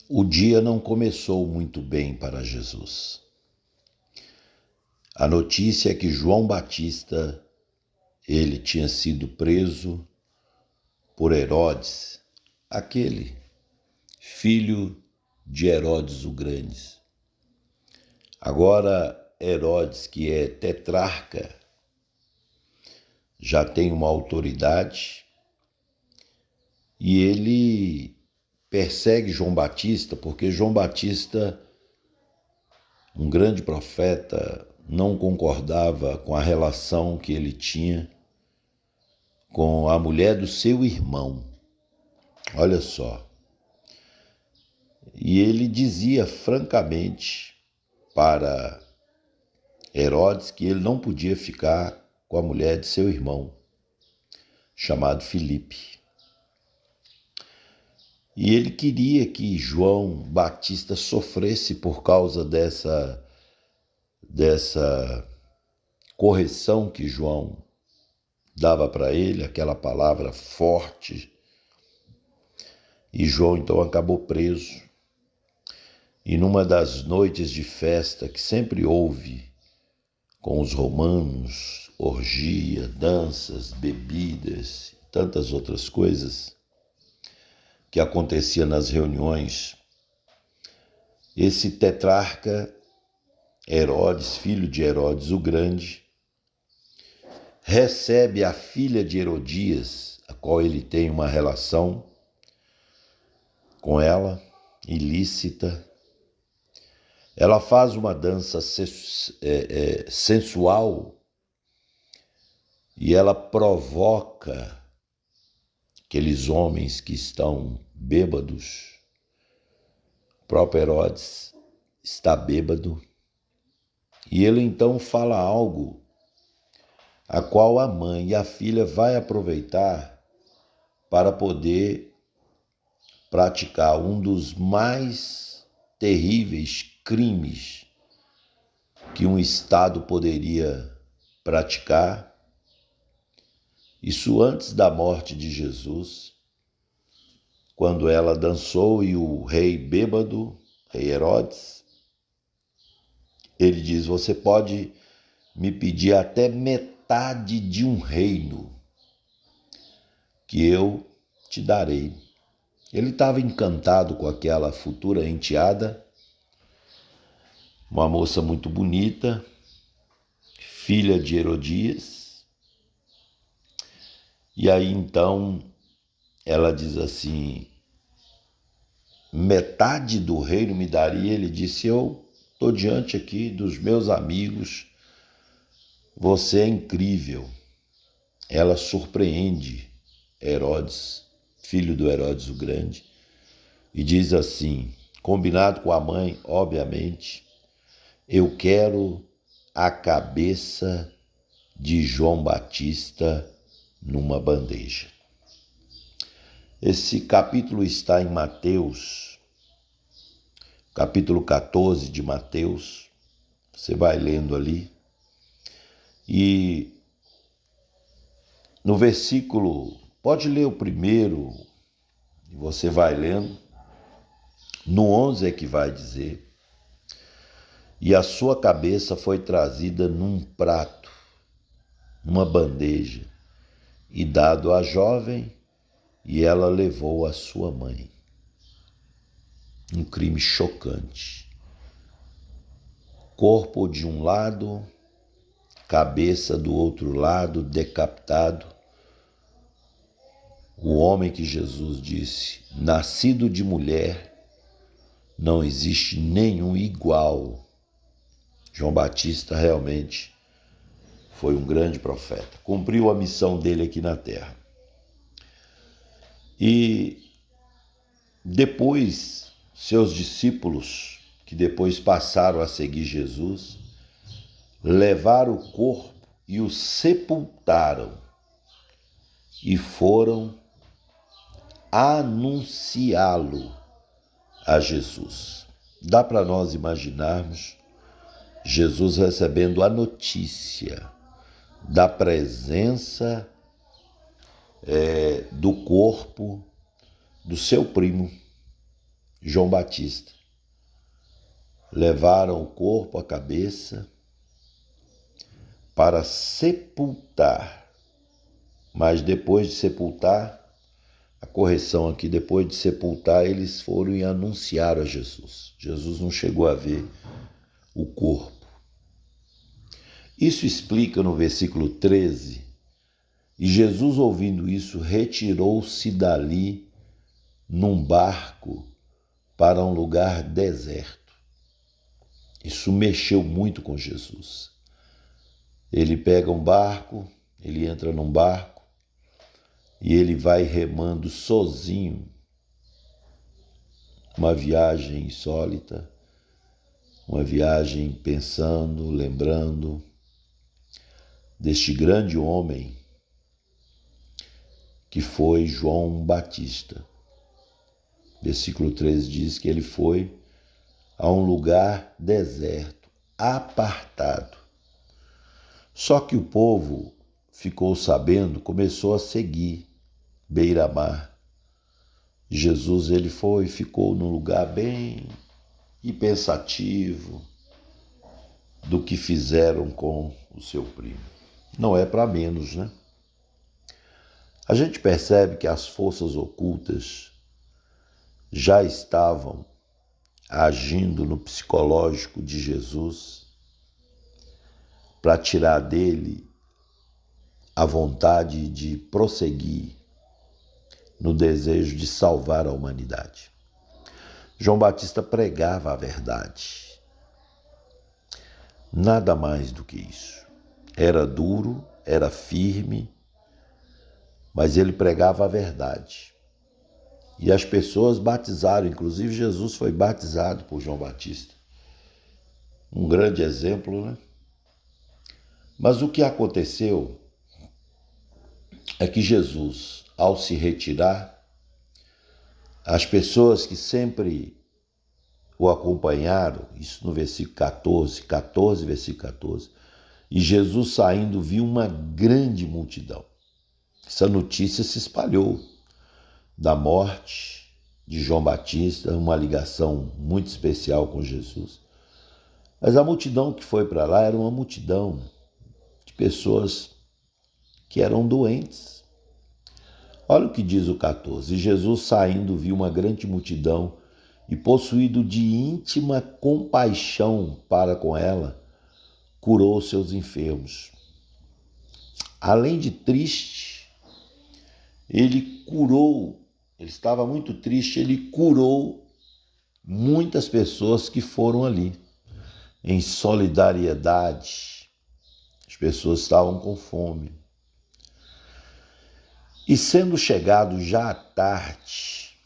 O dia não começou muito bem para Jesus. A notícia é que João Batista, ele tinha sido preso por Herodes, aquele filho de Herodes o Grande. Agora Herodes, que é tetrarca, já tem uma autoridade e ele persegue João Batista porque João Batista, um grande profeta, não concordava com a relação que ele tinha com a mulher do seu irmão. Olha só. E ele dizia francamente para Herodes que ele não podia ficar com a mulher de seu irmão, chamado Filipe. E ele queria que João Batista sofresse por causa dessa correção que João dava para ele, aquela palavra forte. E João então acabou preso. E numa das noites de festa que sempre houve com os romanos, orgia, danças, bebidas, tantas outras coisas que acontecia nas reuniões, esse tetrarca Herodes, filho de Herodes o Grande, recebe a filha de Herodias, a qual ele tem uma relação com ela, ilícita. Ela faz uma dança sensual e ela provoca aqueles homens que estão bêbados. O próprio Herodes está bêbado e ele então fala algo a qual a mãe e a filha vai aproveitar para poder praticar um dos mais terríveis crimes que um Estado poderia praticar. Isso antes da morte de Jesus, quando ela dançou e o rei bêbado, rei Herodes, ele diz: você pode me pedir até metade de um reino que eu te darei. Ele estava encantado com aquela futura enteada, uma moça muito bonita, filha de Herodias. E aí então ela diz assim: metade do reino me daria. Ele disse: eu estou diante aqui dos meus amigos, você é incrível. Ela surpreende Herodes, filho do Herodes o Grande, e diz assim, combinado com a mãe, obviamente: eu quero a cabeça de João Batista numa bandeja. Esse capítulo está em Mateus, capítulo 14 de Mateus. Você vai lendo ali. E no versículo, pode ler o primeiro, e você vai lendo. No 11 é que vai dizer: e a sua cabeça foi trazida num prato, numa bandeja, e dado à jovem, e ela levou a sua mãe. Um crime chocante. Corpo de um lado, cabeça do outro lado, decapitado. O homem que Jesus disse, nascido de mulher, não existe nenhum igual. João Batista realmente foi um grande profeta, cumpriu a missão dele aqui na terra. E depois, seus discípulos, que depois passaram a seguir Jesus, levaram o corpo e o sepultaram e foram anunciá-lo a Jesus. Dá para nós imaginarmos Jesus recebendo a notícia da presença do corpo do seu primo, João Batista. Levaram o corpo, a cabeça, para sepultar. Mas depois de sepultar, a correção aqui, depois de sepultar, eles foram e anunciaram a Jesus. Jesus não chegou a ver o corpo. Isso explica no versículo 13, e Jesus, ouvindo isso, retirou-se dali num barco para um lugar deserto. Isso mexeu muito com Jesus. Ele pega um barco, ele entra num barco, e ele vai remando sozinho, uma viagem insólita, uma viagem pensando, lembrando deste grande homem que foi João Batista. Versículo 13 diz que ele foi a um lugar deserto, apartado. Só que o povo ficou sabendo, começou a seguir beira-mar. Jesus, ele foi e ficou num lugar bem pensativo do que fizeram com o seu primo. Não é para menos, né? A gente percebe que as forças ocultas já estavam agindo no psicológico de Jesus para tirar dele a vontade de prosseguir no desejo de salvar a humanidade. João Batista pregava a verdade. Nada mais do que isso. Era duro, era firme, mas ele pregava a verdade. E as pessoas batizaram, inclusive Jesus foi batizado por João Batista. Um grande exemplo, né? Mas o que aconteceu é que Jesus, ao se retirar, as pessoas que sempre o acompanharam, isso no versículo 14, versículo 14, e Jesus saindo viu uma grande multidão. Essa notícia se espalhou da morte de João Batista, uma ligação muito especial com Jesus. Mas a multidão que foi para lá era uma multidão de pessoas que eram doentes. Olha o que diz o 14. Jesus saindo viu uma grande multidão e, possuído de íntima compaixão para com ela, curou seus enfermos. Além de triste, ele estava muito triste, ele curou muitas pessoas que foram ali em solidariedade. As pessoas estavam com fome. E sendo chegado já à tarde,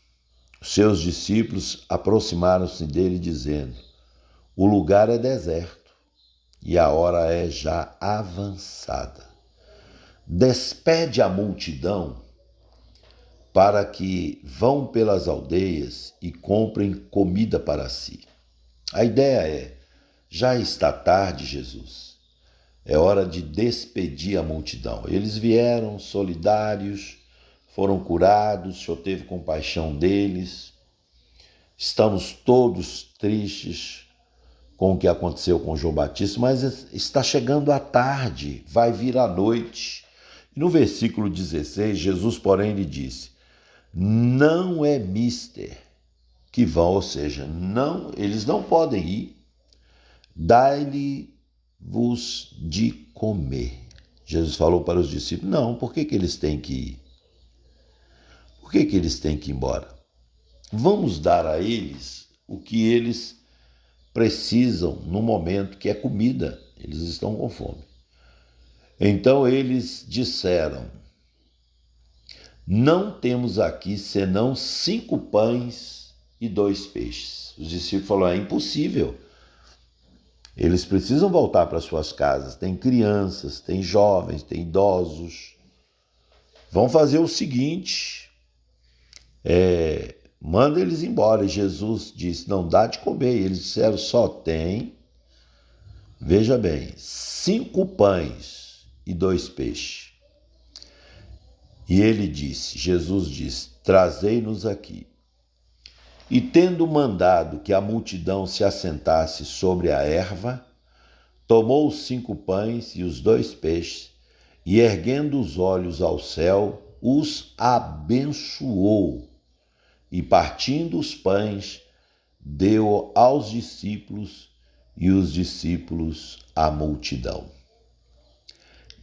seus discípulos aproximaram-se dele dizendo: o lugar é deserto e a hora é já avançada. Despede a multidão para que vão pelas aldeias e comprem comida para si. A ideia é: já está tarde, Jesus. É hora de despedir a multidão. Eles vieram solidários, foram curados, o Senhor teve compaixão deles. Estamos todos tristes com o que aconteceu com João Batista, mas está chegando a tarde, vai vir a noite. E no versículo 16, Jesus, porém, lhe disse: não é mister que vão, ou seja, eles não podem ir, dai-lhe-vos de comer. Jesus falou para os discípulos: não, por que eles têm que ir? Por que eles têm que ir embora? Vamos dar a eles o que eles precisam no momento, que é comida. Eles estão com fome. Então eles disseram: não temos aqui senão 5 pães e 2 peixes. Os discípulos falaram: é impossível. Eles precisam voltar para suas casas. Tem crianças, tem jovens, tem idosos. Vão fazer o seguinte: manda eles embora. E Jesus disse: não dá de comer. E eles disseram: só tem, veja bem, 5 pães e 2 peixes. E Jesus disse: trazei-nos aqui. E tendo mandado que a multidão se assentasse sobre a erva, tomou os 5 pães e os 2 peixes, e erguendo os olhos ao céu, os abençoou, e partindo os pães, deu aos discípulos, e os discípulos à multidão.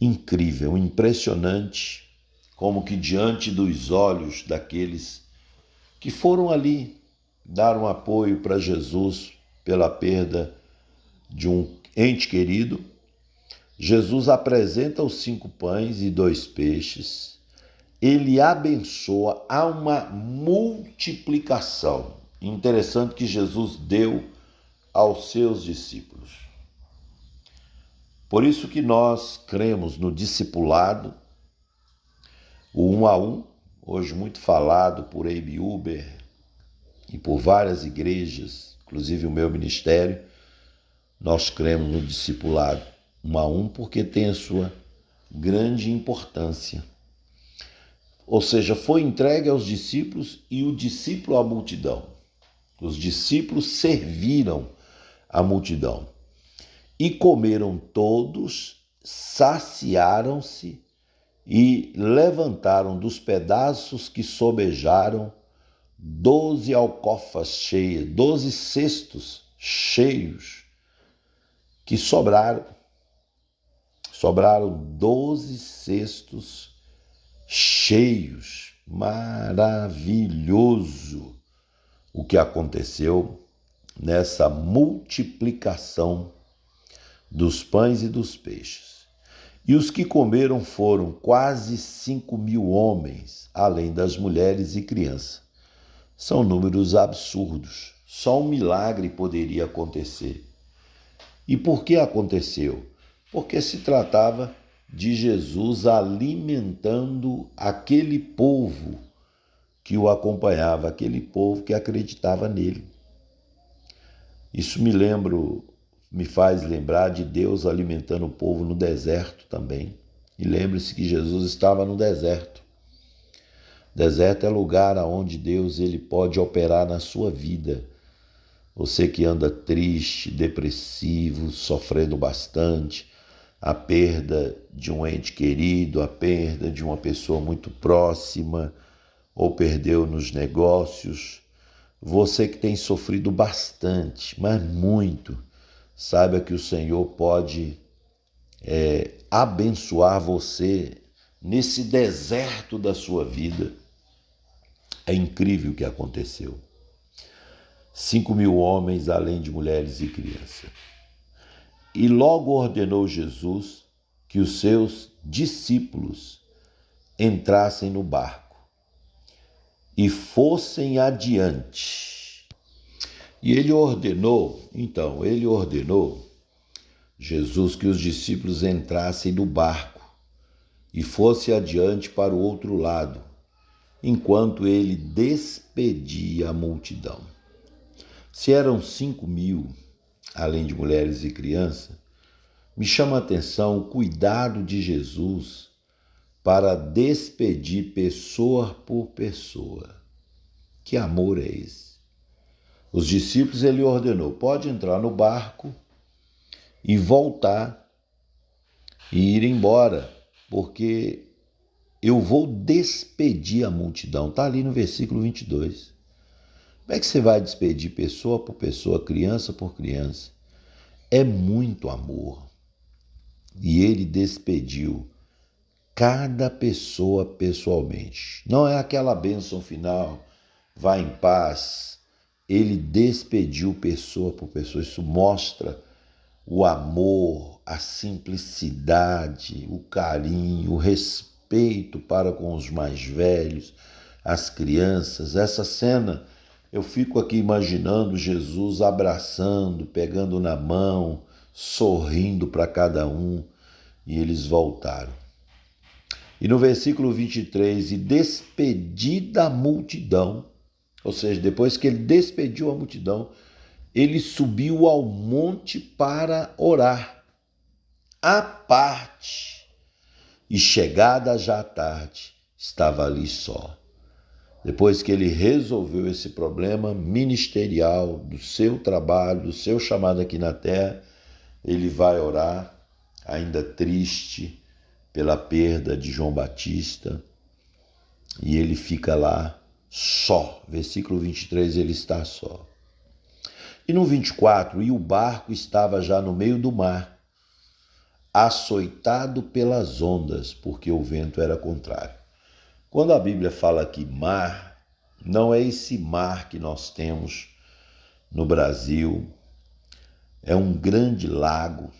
Incrível, impressionante, como que diante dos olhos daqueles que foram ali dar um apoio para Jesus pela perda de um ente querido, Jesus apresenta os 5 pães e 2 peixes, ele abençoa, há uma multiplicação. Interessante que Jesus deu aos seus discípulos. Por isso que nós cremos no discipulado, o 1 a 1, hoje muito falado por Abe Uber e por várias igrejas, inclusive o meu ministério. Nós cremos no discipulado 1 a 1 porque tem a sua grande importância. Ou seja, foi entregue aos discípulos e o discípulo à multidão. Os discípulos serviram a multidão. E comeram todos, saciaram-se e levantaram dos pedaços que sobejaram 12 alcofas cheias, 12 cestos cheios que sobraram. Sobraram 12 cestos cheios. Maravilhoso o que aconteceu nessa multiplicação dos pães e dos peixes. E os que comeram foram quase 5.000 homens, além das mulheres e crianças. São números absurdos. Só um milagre poderia acontecer. E por que aconteceu? Porque se tratava de Jesus alimentando aquele povo que o acompanhava, aquele povo que acreditava nele. Isso me faz lembrar de Deus alimentando o povo no deserto também. E lembre-se que Jesus estava no deserto. Deserto é lugar onde Deus ele pode operar na sua vida. Você que anda triste, depressivo, sofrendo bastante, a perda de um ente querido, a perda de uma pessoa muito próxima, ou perdeu nos negócios. Você que tem sofrido bastante, mas muito, saiba que o Senhor pode abençoar você nesse deserto da sua vida. É incrível o que aconteceu. 5.000 homens, além de mulheres e crianças. E logo ordenou Jesus que os seus discípulos entrassem no barco e fossem adiante. E ele ordenou, Jesus, que os discípulos entrassem no barco e fossem adiante para o outro lado, enquanto ele despedia a multidão. Se eram 5.000, além de mulheres e crianças, me chama a atenção o cuidado de Jesus para despedir pessoa por pessoa. Que amor é esse? Os discípulos ele ordenou, pode entrar no barco e voltar e ir embora, porque eu vou despedir a multidão. Está ali no versículo 22. Como é que você vai despedir pessoa por pessoa, criança por criança? É muito amor. E ele despediu cada pessoa pessoalmente. Não é aquela bênção final, vá em paz. Ele despediu pessoa por pessoa. Isso mostra o amor, a simplicidade, o carinho, o respeito para com os mais velhos, as crianças. Essa cena, eu fico aqui imaginando Jesus abraçando, pegando na mão, sorrindo para cada um, e eles voltaram. E no versículo 23, e despedida a multidão, ou seja, depois que ele despediu a multidão, ele subiu ao monte para orar, à parte, e chegada já a tarde, estava ali só. Depois que ele resolveu esse problema ministerial do seu trabalho, do seu chamado aqui na terra, ele vai orar, ainda triste pela perda de João Batista, e ele fica lá só. Versículo 23, ele está só. E no 24, e o barco estava já no meio do mar, açoitado pelas ondas, porque o vento era contrário. Quando a Bíblia fala aqui mar, não é esse mar que nós temos no Brasil. É um grande lago,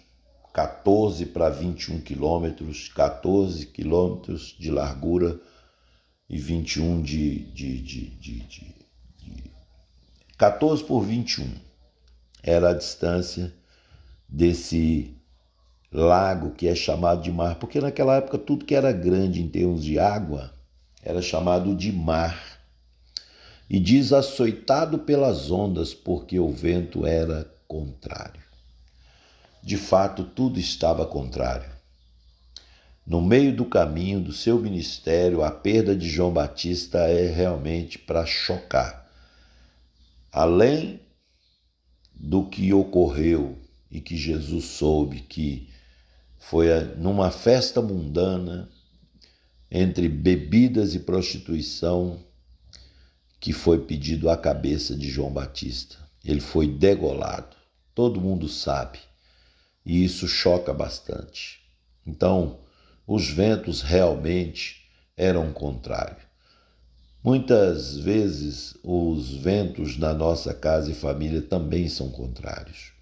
14 para 21 quilômetros, 14 quilômetros de largura e 21 de 14 por 21. Era a distância desse lago que é chamado de mar, porque naquela época tudo que era grande em termos de água era chamado de mar. E diz açoitado pelas ondas, porque o vento era contrário. De fato, tudo estava contrário. No meio do caminho do seu ministério, a perda de João Batista é realmente para chocar. Além do que ocorreu e que Jesus soube que foi numa festa mundana, entre bebidas e prostituição, que foi pedido a cabeça de João Batista. Ele foi degolado. Todo mundo sabe. E isso choca bastante. Então, os ventos realmente eram contrários. Muitas vezes, os ventos na nossa casa e família também são contrários.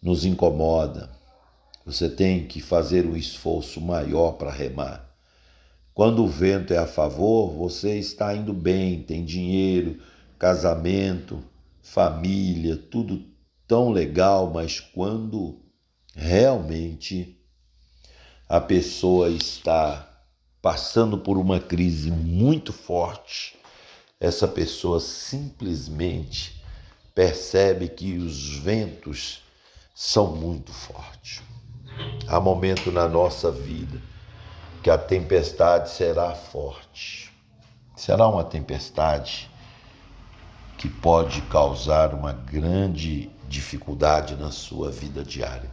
Nos incomoda. Você tem que fazer um esforço maior para remar. Quando o vento é a favor, você está indo bem, tem dinheiro, casamento, família, tudo tão legal, mas quando realmente a pessoa está passando por uma crise muito forte, essa pessoa simplesmente percebe que os ventos são muito fortes. Há momento na nossa vida que a tempestade será forte. Será uma tempestade que pode causar uma grande dificuldade na sua vida diária.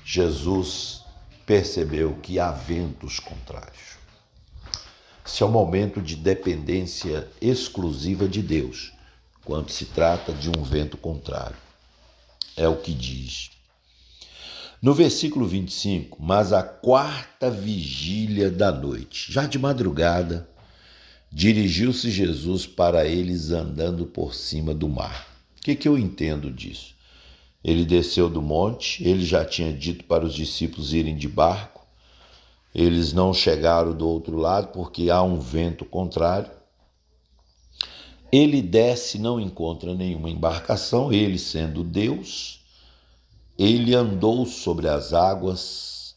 Jesus percebeu que há ventos contrários. Esse é um momento de dependência exclusiva de Deus, quando se trata de um vento contrário. É o que diz. No versículo 25, mas a quarta vigília da noite, já de madrugada, dirigiu-se Jesus para eles andando por cima do mar. O que eu entendo disso? Ele desceu do monte, ele já tinha dito para os discípulos irem de barco, eles não chegaram do outro lado porque há um vento contrário. Ele desce, não encontra nenhuma embarcação, ele sendo Deus, ele andou sobre as águas,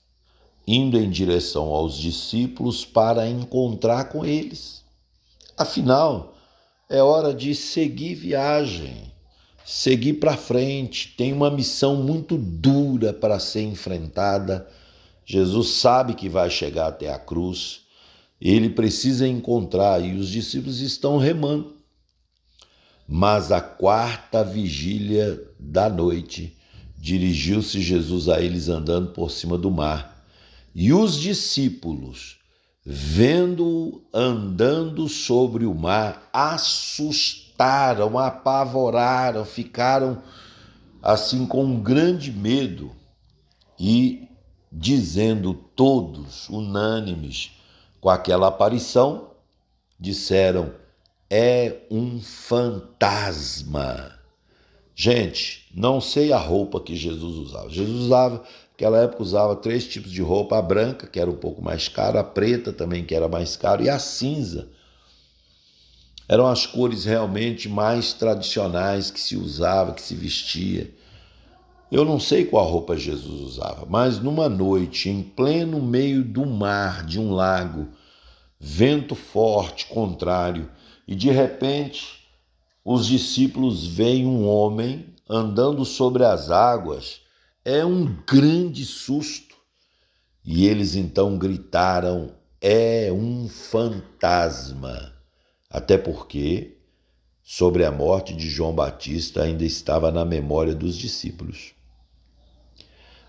indo em direção aos discípulos para encontrar com eles. Afinal, é hora de seguir viagem, seguir para frente. Tem uma missão muito dura para ser enfrentada. Jesus sabe que vai chegar até a cruz. Ele precisa encontrar e os discípulos estão remando. Mas a quarta vigília da noite, dirigiu-se Jesus a eles andando por cima do mar. E os discípulos, vendo-o andando sobre o mar, assustaram, apavoraram, ficaram assim com um grande medo e dizendo todos, unânimes, com aquela aparição, disseram: é um fantasma. Gente, não sei a roupa que Jesus usava. Jesus usava, naquela época usava 3 tipos de roupa: a branca, que era um pouco mais cara, a preta também, que era mais cara, e a cinza. Eram as cores realmente mais tradicionais que se usava, que se vestia. Eu não sei qual roupa Jesus usava, mas numa noite, em pleno meio do mar, de um lago, vento forte, contrário, e de repente os discípulos veem um homem andando sobre as águas. É um grande susto. E eles então gritaram: é um fantasma. até porque sobre a morte de João Batista ainda estava na memória dos discípulos.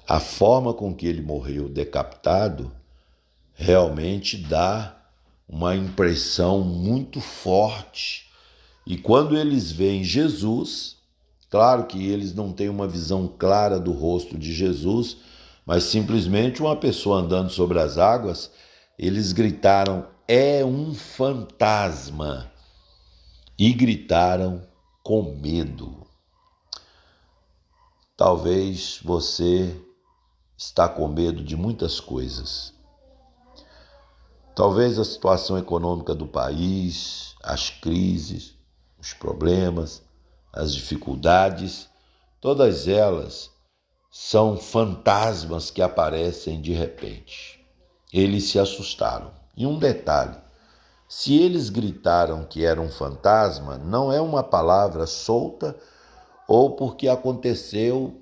A forma com que ele morreu decapitado realmente dá uma impressão muito forte. E quando eles veem Jesus, claro que eles não têm uma visão clara do rosto de Jesus, mas simplesmente uma pessoa andando sobre as águas, eles gritaram: "É um fantasma!" E gritaram com medo. Talvez você está com medo de muitas coisas. Talvez a situação econômica do país, as crises, os problemas, as dificuldades, todas elas são fantasmas que aparecem de repente. Eles se assustaram. E um detalhe: se eles gritaram que era um fantasma, não é uma palavra solta ou porque aconteceu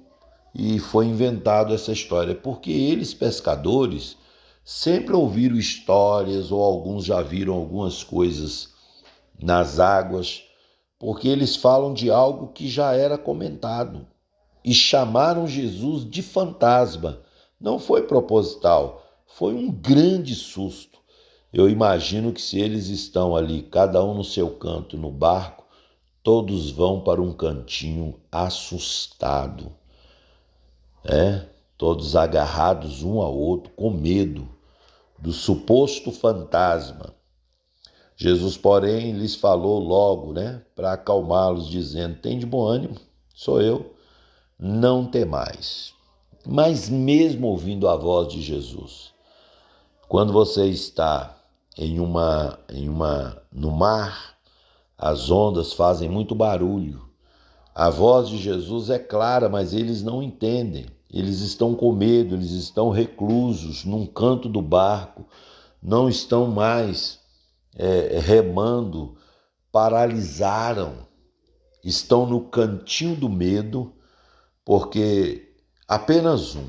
e foi inventado essa história, porque eles, pescadores, sempre ouviram histórias ou alguns já viram algumas coisas nas águas, porque eles falam de algo que já era comentado e chamaram Jesus de fantasma. Não foi proposital, foi um grande susto. Eu imagino que se eles estão ali, cada um no seu canto no barco, todos vão para um cantinho assustado, todos agarrados um ao outro com medo do suposto fantasma. Jesus, porém, lhes falou logo, para acalmá-los, dizendo: "Tem de bom ânimo, sou eu, não temais." Mas mesmo ouvindo a voz de Jesus, quando você está no mar, as ondas fazem muito barulho. A voz de Jesus é clara, mas eles não entendem. Eles estão com medo, eles estão reclusos num canto do barco, não estão mais remando, paralisaram, estão no cantinho do medo, porque apenas um.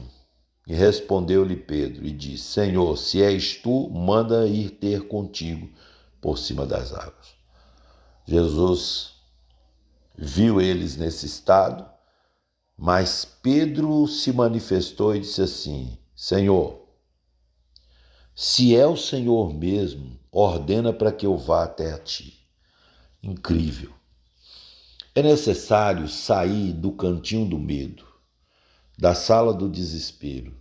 E respondeu-lhe Pedro e disse: "Senhor, se és tu, manda ir ter contigo por cima das águas." Jesus viu eles nesse estado, mas Pedro se manifestou e disse assim: "Senhor, se é o Senhor mesmo, ordena para que eu vá até a ti." Incrível. É necessário sair do cantinho do medo, da sala do desespero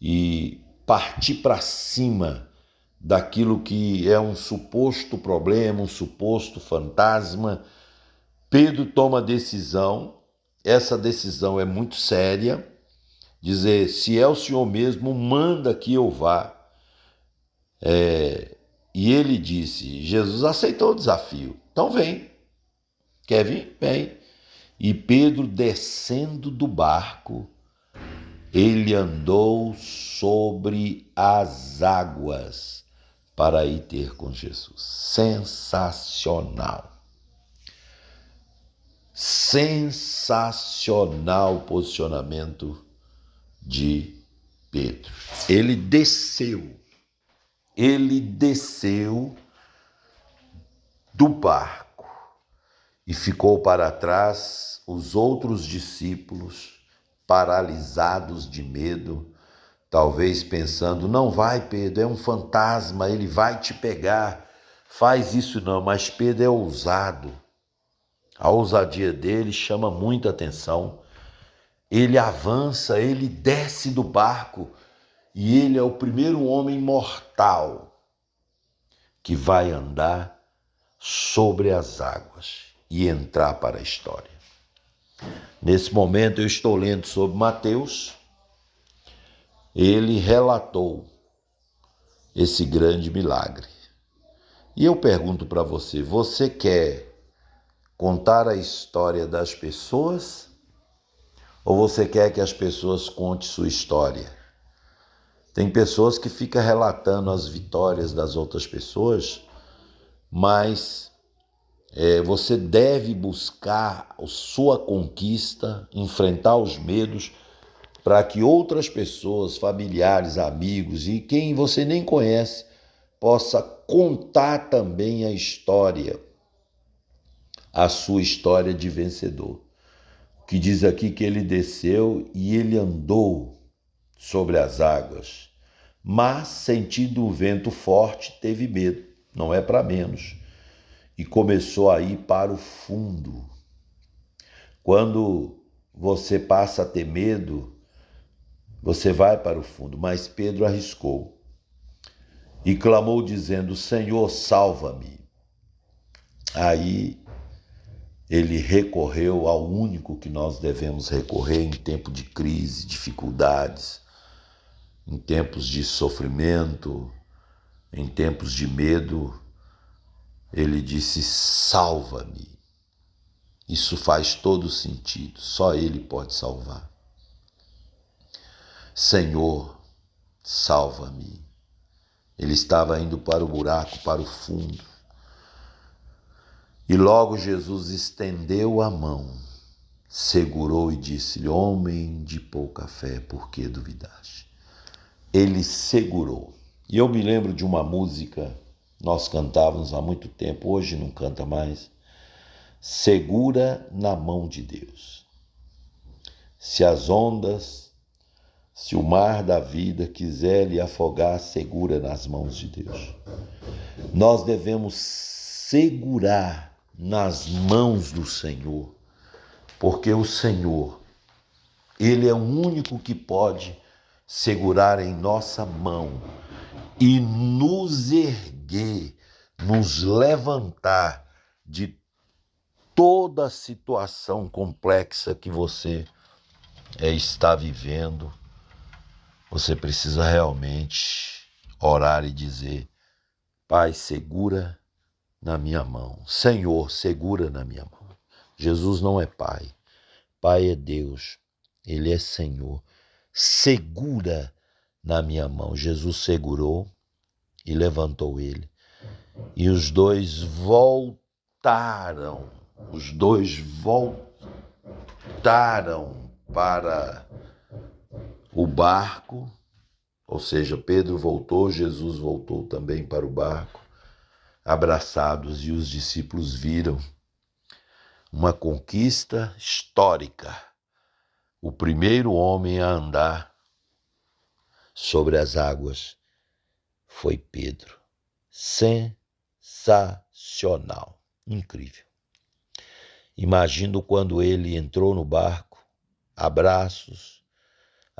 e partir para cima daquilo que é um suposto problema, um suposto fantasma. Pedro toma decisão, essa decisão é muito séria, dizer: "Se é o Senhor mesmo, manda que eu vá." E ele disse, Jesus aceitou o desafio: "Então vem, quer vir? Vem." E Pedro, descendo do barco, ele andou sobre as águas para ir ter com Jesus. Sensacional. Sensacional posicionamento de Pedro. Ele desceu do barco e ficou para trás os outros discípulos, paralisados de medo, talvez pensando: "Não vai, Pedro, é um fantasma, ele vai te pegar, faz isso não." Mas Pedro é ousado, a ousadia dele chama muita atenção. Ele avança, ele desce do barco e ele é o primeiro homem mortal que vai andar sobre as águas e entrar para a história. Nesse momento eu estou lendo sobre Mateus. Ele relatou esse grande milagre. E eu pergunto para você: você quer contar a história das pessoas ou você quer que as pessoas contem sua história? Tem pessoas que ficam relatando as vitórias das outras pessoas, mas você deve buscar a sua conquista, enfrentar os medos, para que outras pessoas, familiares, amigos e quem você nem conhece, possa contar também a sua história de vencedor. Que diz aqui que ele desceu e ele andou sobre as águas, mas sentindo o vento forte teve medo, não é para menos, e começou a ir para o fundo. Quando você passa a ter medo, você vai para o fundo, mas Pedro arriscou e clamou dizendo: Senhor, salva-me. Aí ele recorreu ao único que nós devemos recorrer em tempo de crise, dificuldades, em tempos de sofrimento, em tempos de medo. Ele disse: salva-me. Isso faz todo sentido, só Ele pode salvar. Senhor, salva-me. Ele estava indo para o buraco, para o fundo. E logo Jesus estendeu a mão, segurou e disse-lhe: homem de pouca fé, por que duvidaste? Ele segurou. E eu me lembro de uma música, nós cantávamos há muito tempo, hoje não canta mais. Segura na mão de Deus. Se as ondas, se o mar da vida quiser lhe afogar, segura nas mãos de Deus. Nós devemos segurar nas mãos do Senhor, porque o Senhor, Ele é o único que pode segurar em nossa mão e nos erguer, nos levantar de toda a situação complexa que você está vivendo. Você precisa realmente orar e dizer: Pai, segura na minha mão. Senhor, segura na minha mão. Jesus não é Pai. Pai é Deus. Ele é Senhor. Segura na minha mão. Jesus segurou e levantou ele. E os dois voltaram. Os dois voltaram para o barco, ou seja, Pedro voltou, Jesus voltou também para o barco, abraçados, e os discípulos viram uma conquista histórica. O primeiro homem a andar sobre as águas foi Pedro. Sensacional, incrível. Imagino quando ele entrou no barco, abraços,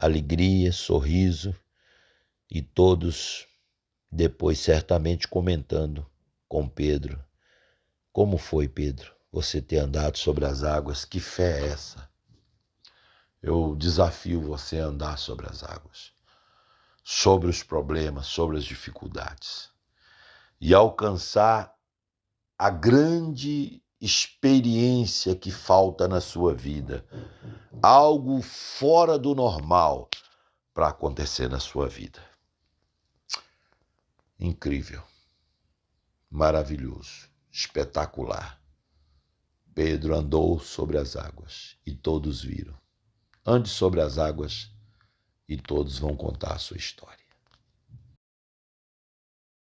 alegria, sorriso, e todos depois certamente comentando com Pedro: como foi, Pedro, você ter andado sobre as águas? Que fé é essa? Eu desafio você a andar sobre as águas, sobre os problemas, sobre as dificuldades, e alcançar a grande experiência que falta na sua vida, algo fora do normal para acontecer na sua vida. Incrível, maravilhoso, espetacular. Pedro andou sobre as águas e todos viram. Ande sobre as águas e todos vão contar a sua história.